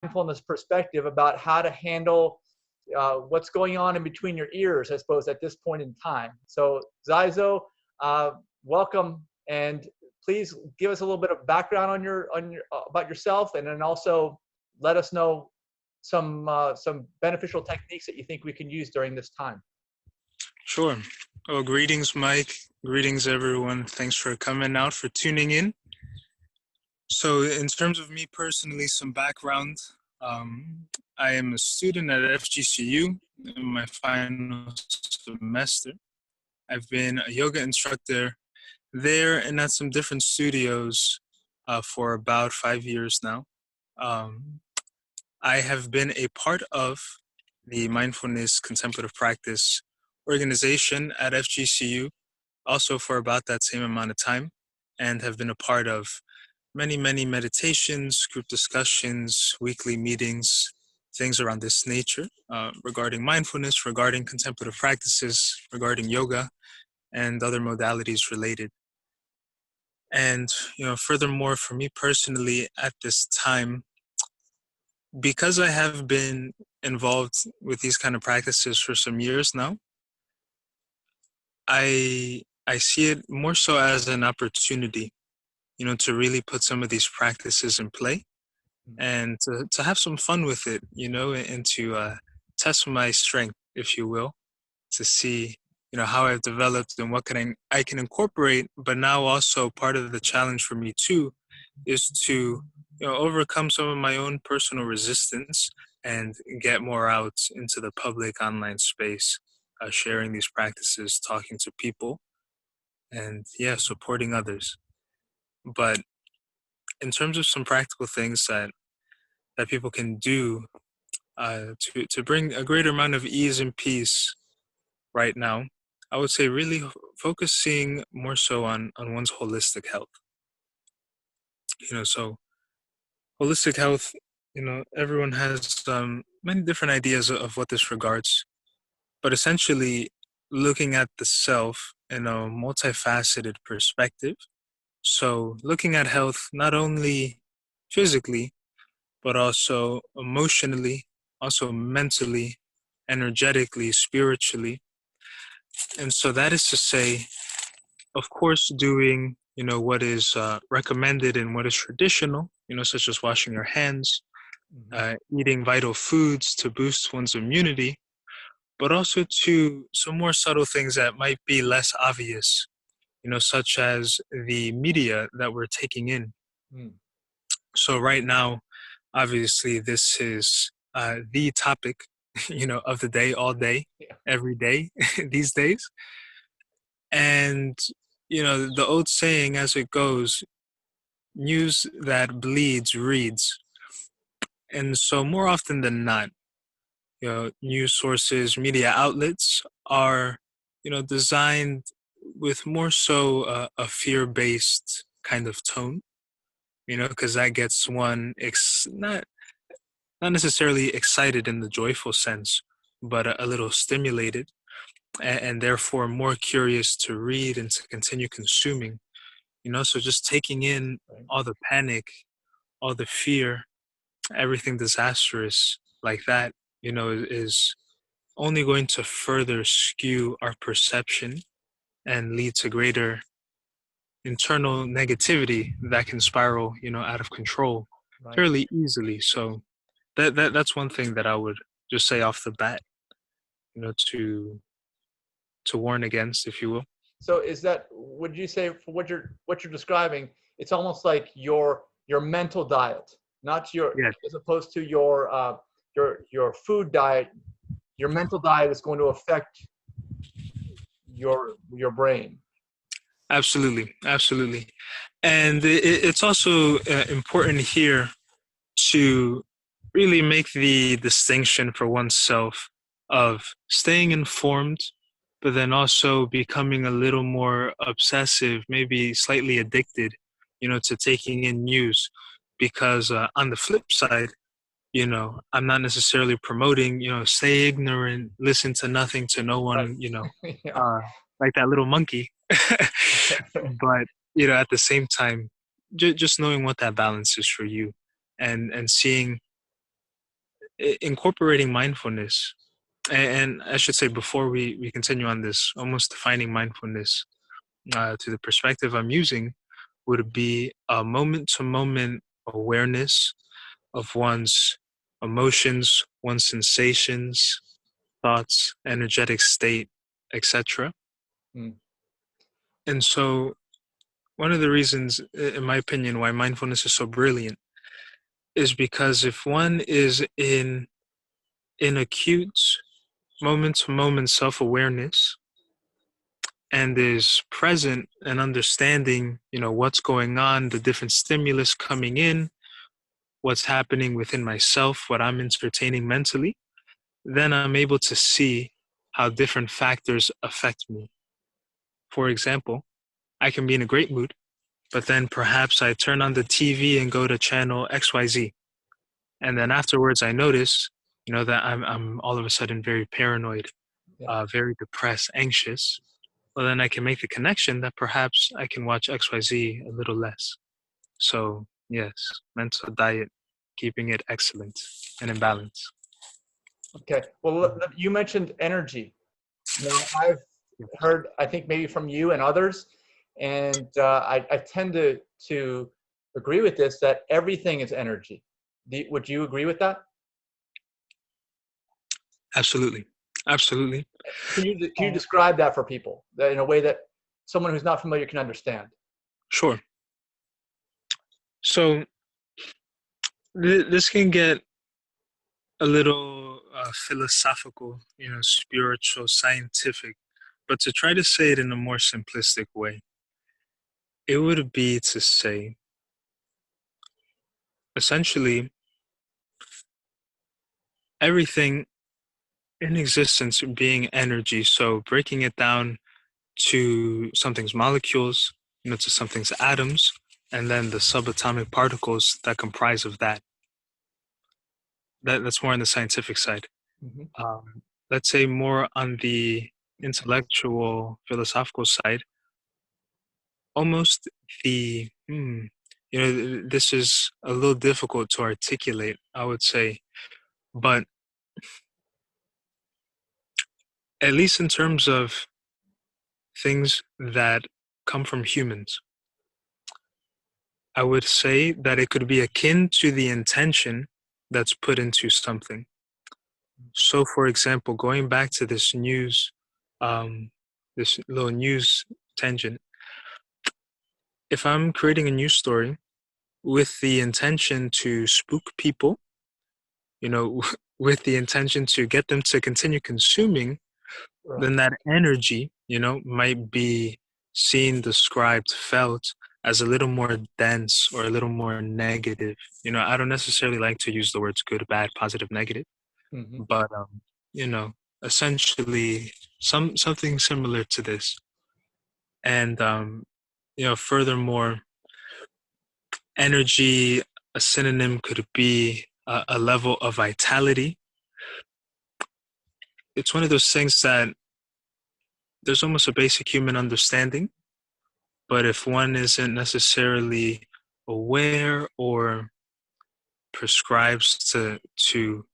mindfulness perspective about how to handle what's going on in between your ears, I suppose, at this point in time. So, XYZo, welcome, and please give us a little bit of background on your about yourself, and then also let us know some beneficial techniques that you think we can use during this time. Sure. Well, greetings, Mike. Greetings, everyone. Thanks for coming out, for tuning in. So in terms of me personally, some background. I am a student at FGCU in my final semester. I've been a yoga instructor there and at some different studios for about 5 years now. I have been a part of the Mindfulness Contemplative Practice organization at FGCU also for about that same amount of time, and have been a part of many meditations, group discussions, weekly meetings, things around this nature regarding mindfulness, regarding contemplative practices, regarding yoga, and other modalities related. And, furthermore, for me personally at this time, because I have been involved with these kind of practices for some years now, I see it more so as an opportunity, to really put some of these practices in play and to have some fun with it, and to test my strength, if you will, to see, how I've developed and what I can incorporate. But now also part of the challenge for me too is to, overcome some of my own personal resistance and get more out into the public online space, sharing these practices, talking to people, and supporting others. But in terms of some practical things that people can do to bring a greater amount of ease and peace right now, I would say really focusing more so on one's holistic health. So holistic health, everyone has many different ideas of what this regards, but essentially looking at the self in a multifaceted perspective. So looking at health not only physically, but also emotionally, also mentally, energetically, spiritually. And so that is to say, of course, doing, what is recommended and what is traditional, such as washing your hands, eating vital foods to boost one's immunity, but also to some more subtle things that might be less obvious, such as the media that we're taking in. So right now, obviously, this is the topic, of the day, all day, every day, these days. And, the old saying as it goes, news that bleeds reads. And so more often than not, news sources, media outlets are, designed with more so a fear-based kind of tone, because that gets one not necessarily excited in the joyful sense, but a little stimulated and therefore more curious to read and to continue consuming, so just taking in all the panic, all the fear, everything disastrous like that, is only going to further skew our perception and lead to greater internal negativity that can spiral, out of control fairly easily. So that's one thing that I would just say off the bat, to warn against, if you will. So would you say, for what you're describing, it's almost like your mental diet, not as opposed to your food diet. Your mental diet is going to affect your brain. Absolutely. And it's also important here to really make the distinction for oneself of staying informed, but then also becoming a little more obsessive, maybe slightly addicted, to taking in news. Because on the flip side, I'm not necessarily promoting, stay ignorant, listen to nothing, to no one, like that little monkey. But, at the same time, just knowing what that balance is for you and seeing incorporating mindfulness, and I should say before we continue on this, almost defining mindfulness to the perspective I'm using would be a moment-to-moment awareness of one's emotions, one's sensations, thoughts, energetic state, etc. Mm. And so, one of the reasons, in my opinion, why mindfulness is so brilliant is because if one is in acute moment-to-moment self-awareness and is present and understanding, what's going on, the different stimulus coming in, what's happening within myself, what I'm entertaining mentally, then I'm able to see how different factors affect me. For example, I can be in a great mood, but then perhaps I turn on the TV and go to channel XYZ. And then afterwards I notice, that I'm all of a sudden very paranoid, Yeah. very depressed, anxious. Well, then I can make the connection that perhaps I can watch XYZ a little less. So, yes, mental diet, keeping it excellent and in balance. Okay. Well, you mentioned energy. Now, I've heard, I think maybe from you and others, and I tend to agree with this, that everything is energy. Would you agree with that? Absolutely. Absolutely. Can you describe that for people that in a way that someone who's not familiar can understand? Sure. So, this can get a little philosophical, spiritual, scientific, but to try to say it in a more simplistic way, it would be to say, essentially, everything in existence being energy. So breaking it down to something's molecules, to something's atoms, and then the subatomic particles that comprise of that. That's more on the scientific side. Hmm. Let's say more on the intellectual, philosophical side, almost this is a little difficult to articulate, I would say, but at least in terms of things that come from humans, I would say that it could be akin to the intention that's put into something. So, for example, going back to this little news tangent, if I'm creating a news story with the intention to spook people, with the intention to get them to continue consuming, Right. then that energy, might be seen, described, felt as a little more dense or a little more negative. I don't necessarily like to use the words good, bad, positive, negative, Hmm. but you know, essentially something similar to this. And furthermore, energy, a synonym could be a level of vitality. It's one of those things that there's almost a basic human understanding, but if one isn't necessarily aware or prescribes to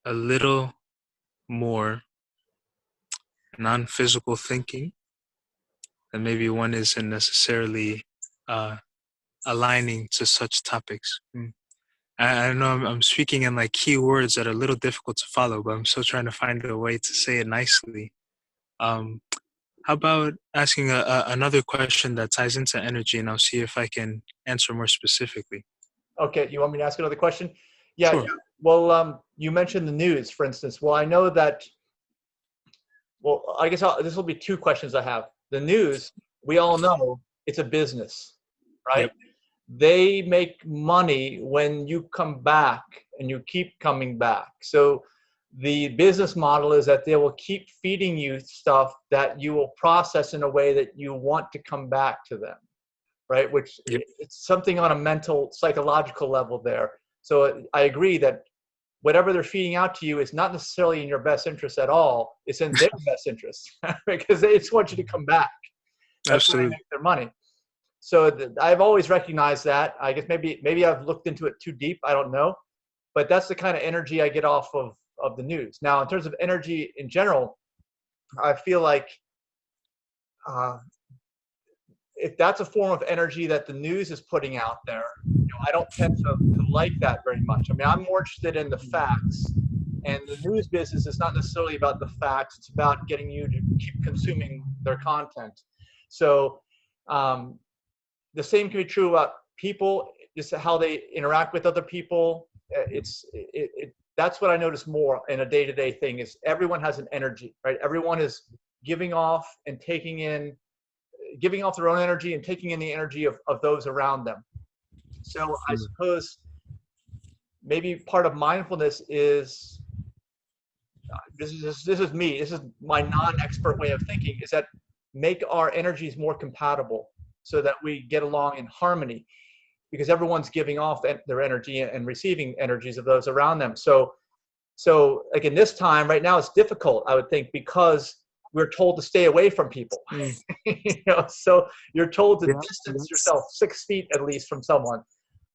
a little more non-physical thinking, then maybe one isn't necessarily uh, aligning to such topics. I know I'm speaking in like key words that are a little difficult to follow, but I'm still trying to find a way to say it nicely. Um, how about asking another question that ties into energy, and I'll see if I can answer more specifically. Okay. You want me to ask another question? Yeah. Sure. Well, you mentioned the news, for instance. Well, I know that. Well, I guess this will be two questions I have. The news, we all know it's a business, right? Yep. They make money when you come back and you keep coming back. So the business model is that they will keep feeding you stuff that you will process in a way that you want to come back to them, right? Which Yep. it's something on a mental, psychological level there. So I agree that whatever they're feeding out to you is not necessarily in your best interest at all. It's in their best interest because they just want you to come back. That's where they Absolutely. make their money. So I've always recognized that. I guess maybe I've looked into it too deep. I don't know. but that's the kind of energy I get off of the news. Now, in terms of energy in general, I feel like uh, if that's a form of energy that the news is putting out there, I don't tend to like that very much. I mean, I'm more interested in the facts, and the news business is not necessarily about the facts. It's about getting you to keep consuming their content. So the same can be true about people, just how they interact with other people. That's what I notice more in a day-to-day thing is everyone has an energy, right? Everyone is giving off and giving off their own energy and taking in the energy of those around them. So I suppose maybe part of mindfulness is this is me. This is my non-expert way of thinking. Is that make our energies more compatible so that we get along in harmony, because everyone's giving off their energy and receiving energies of those around them. So like in this time right now, it's difficult, I would think, because we're told to stay away from people. So you're told to distance yourself 6 feet at least from someone.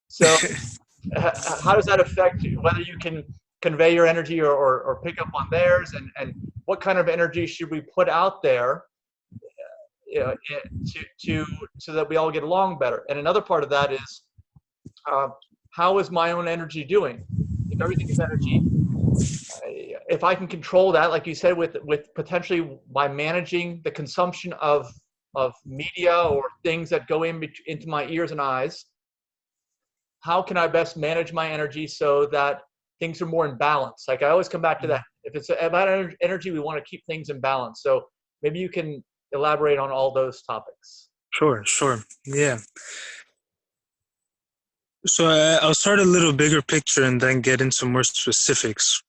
So how does that affect you, whether you can convey your energy or pick up on theirs, and what kind of energy should we put out there so that we all get along better? And another part of that is how is my own energy doing? If everything is energy, if I can control that, like you said, with potentially by managing the consumption of media or things that go into my ears and eyes, how can I best manage my energy so that things are more in balance? Like I always come back to that. If it's about energy, we want to keep things in balance. So maybe you can elaborate on all those topics. Sure. Yeah. So I'll start a little bigger picture and then get into more specifics.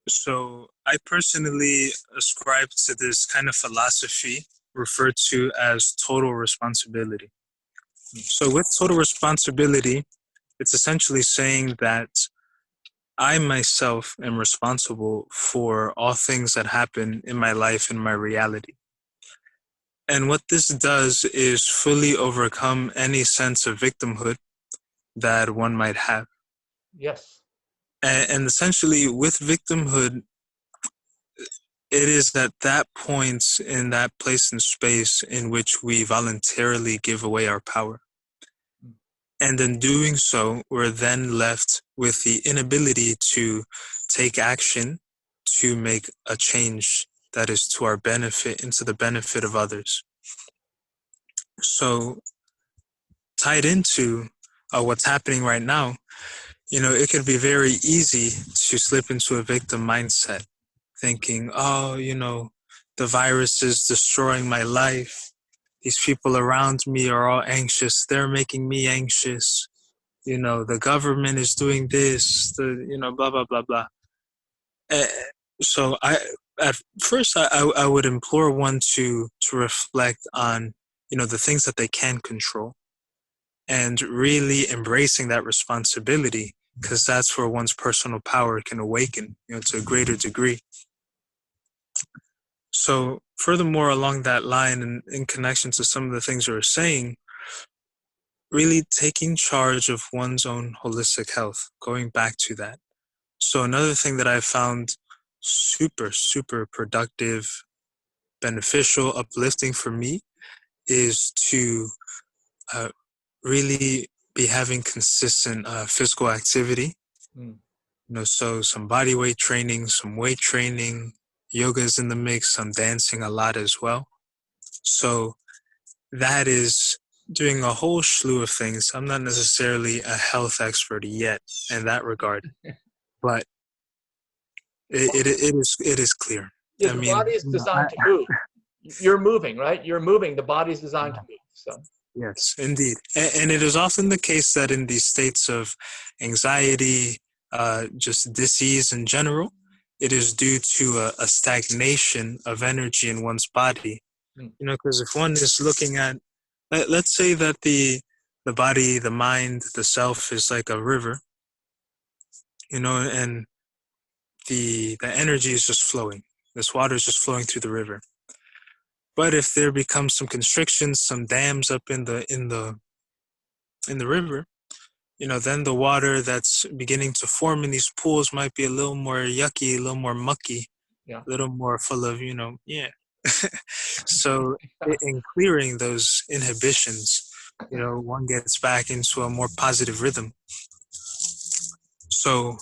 So I personally ascribe to this kind of philosophy referred to as total responsibility. So with total responsibility, it's essentially saying that I myself am responsible for all things that happen in my life, in my reality. And what this does is fully overcome any sense of victimhood that one might have. Yes. And essentially with victimhood, it is at that point, in that place and space in which we voluntarily give away our power. And in doing so, we're then left with the inability to take action to make a change that is to our benefit and to the benefit of others. So tied into what's happening right now, it could be very easy to slip into a victim mindset, thinking, oh, the virus is destroying my life. These people around me are all anxious. They're making me anxious. The government is doing this, blah, blah, blah, blah. So at first I would implore one to reflect on, the things that they can control and really embracing that responsibility, because that's where one's personal power can awaken, to a greater degree. So furthermore, along that line and in connection to some of the things you were saying, really taking charge of one's own holistic health, going back to that. So another thing that I found super, super productive, beneficial, uplifting for me is to really be having consistent physical activity. So some body weight training, some weight training, yoga is in the mix, some dancing a lot as well. So that is doing a whole slew of things. I'm not necessarily a health expert yet in that regard, but it is clear. Yeah, the body is designed to move. You're moving, right? You're moving. The body's designed to move. So yes, indeed. And it is often the case that in these states of anxiety, just disease in general, it is due to a stagnation of energy in one's body. Because if one is looking at, let's say that the body, the mind, the self is like a river, and the energy is just flowing. This water is just flowing through the river. But if there becomes some constrictions, some dams up in the river, then the water that's beginning to form in these pools might be a little more yucky, a little more mucky, Yeah. a little more full of, yeah. So in clearing those inhibitions, one gets back into a more positive rhythm. So,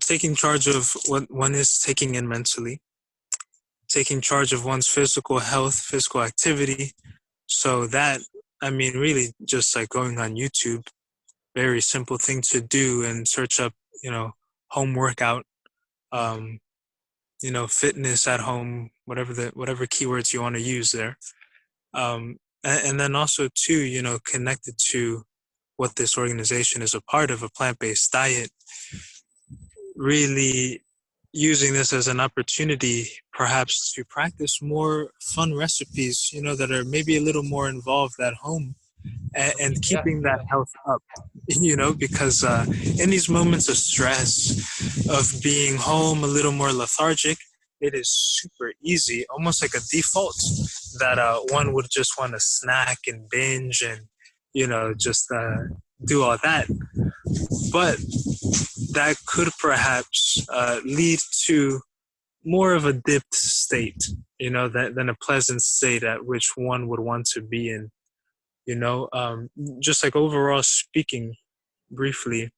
taking charge of what one is taking in mentally, taking charge of one's physical health, physical activity. So that, really just like going on YouTube, very simple thing to do and search up, home workout, um, fitness at home, whatever keywords you want to use there. And then also too, connected to what this organization is a part of, a plant-based diet, really using this as an opportunity perhaps to practice more fun recipes, that are maybe a little more involved at home, and Yeah. keeping that health up, because in these moments of stress, of being home a little more lethargic, it is super easy, almost like a default, that one would just want to snack and binge and, just do all that. But that could perhaps lead to more of a dipped state, than a pleasant state at which one would want to be in. Just like overall speaking, briefly,